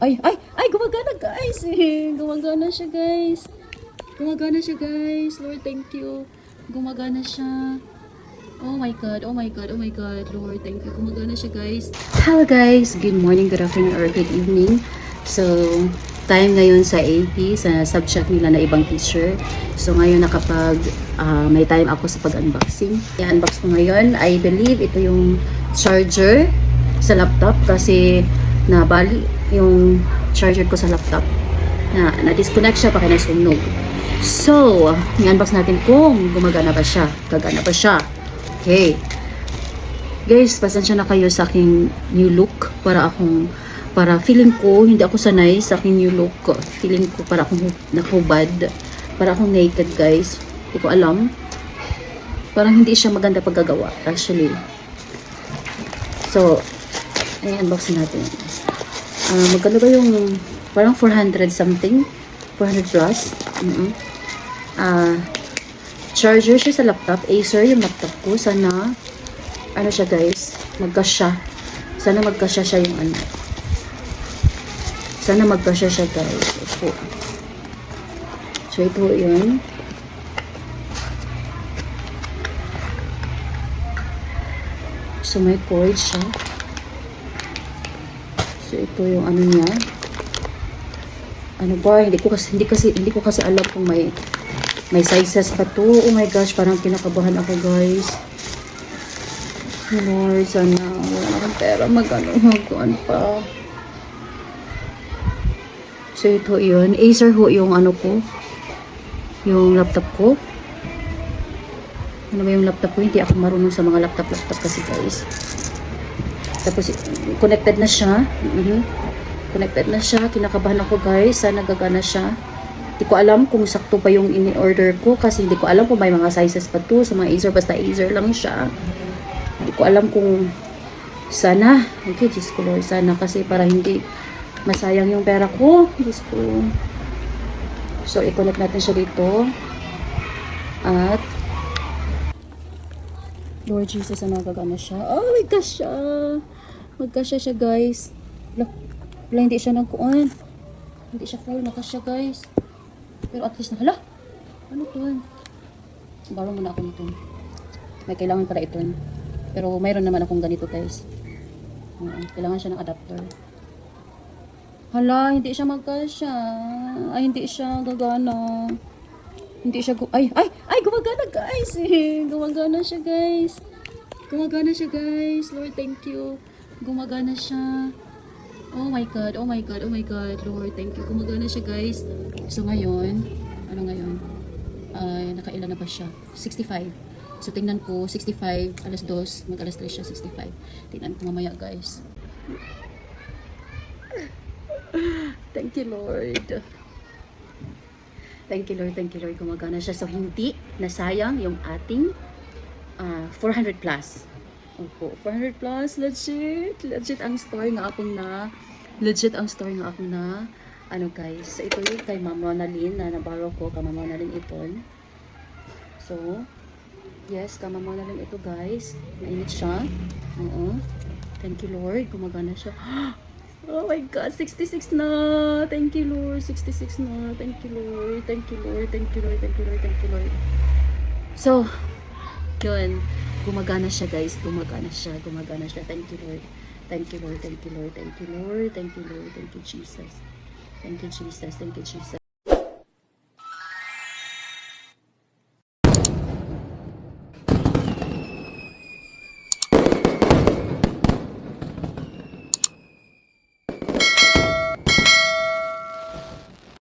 Ay, gumagana guys. Gumagana siya guys. Gumagana siya guys. Lord, thank you. Gumagana siya. Oh my God, oh my God, oh my God. Lord, thank you. Gumagana siya guys. Hello guys. Good morning, good afternoon, or good evening. So, time ngayon sa AP, sa subject nila na ibang teacher. So, ngayon may time ako sa pag-unboxing. I-unbox ko ngayon. I believe ito yung charger sa laptop kasi nabali yung charger ko sa laptop. Na-disconnect siya pa kaya nasunog. So, i-unbox natin kung gumagana ba siya. Gagana ba siya. Okay. Guys, pasensya na kayo sa aking new look. Para feeling ko, hindi ako sanay sa aking new look. Feeling ko para akong nakubad. Para akong naked, guys. Hindi ko alam. Parang hindi siya maganda paggagawa, actually. So, i-unboxin natin. Magkano ba yung parang 400 something? 400 plus. Charger siya sa laptop. Acer yung laptop ko. Sana, ano siya guys, magkasya. Sana magkasya siya yung ano. Sana magkasya siya guys. Opo. So, ito yun. So, may cord siya. So, ito yung ano niya. Ano ba? Hindi ko kasi alam kung may sizes pa to. Oh my gosh, parang kinakabahan ako, guys. Lord, sana wala akong pera mag-ano pa. So, ito yun. Acer ho yung ano ko. Yung laptop ko. Ano ba yung laptop ko? Hindi ako marunong sa mga laptop kasi, guys. Tapos, connected na siya. Connected na siya. Kinakabahan ako, guys. Sana gagana siya. Hindi ko alam kung sakto pa yung in-order ko kasi hindi ko alam kung may mga sizes pa to sa mga Acer. Basta Acer lang siya. Hindi ko alam kung sana. Okay, Diyos ko Lord. Sana kasi para hindi masayang yung pera ko. Diyos ko. So, i-connect natin siya dito. At Lord Jesus, sana gagana siya. Oh, magkasya. Magkasya siya, guys. Wala, hindi siya nagkuhan. Hindi siya full. Magkasya, guys. Pero at least na, hala! Ano to? Baro muna ako nito. May kailangan para ito. Pero mayroon naman akong ganito, guys. Kailangan siya ng adapter. Hala, hindi siya magkasya. Ay, hindi siya gagana. Hindi siya gumagana, guys. Gumagana siya, guys. Gumagana siya, guys. Lord, thank you. Gumagana siya. Oh my God, oh my God, oh my God. Lord, thank you. Gumagana siya, guys. So, ngayon, ano ngayon? Nakailan na ba siya? 65. So, tingnan ko, 65, alas 2, mag-alas 3 siya, 65. Tingnan ko mamaya, guys. Thank you, Lord. Thank you, Lord. Thank you, Lord. Gumagana siya. So, hindi nasayang yung ating 400 plus. Opo, 400 plus. Legit. Legit ang store nga akong na. Ano, guys. So, ito yung kay Ma'am Ronaldin na nabaro ko. Kay Ma'am Ronaldin ito. So, yes, kay Ma'am Ronaldin ito, guys. Mainit siya. Oo. Thank you, Lord. Gumagana siya. Oh my God, 66 na. Thank you, Lord. 66 na. Thank you, Lord. Thank you, Lord. Thank you, Lord. Thank you, Lord. Thank you, Lord. So, yun. Gumagana siya, guys. Gumagana siya. Thank you, Lord. Thank you, Lord. Thank you, Lord. Thank you, Lord. Thank you, Lord. Thank you, Jesus. Thank you, Jesus. Thank you, Jesus.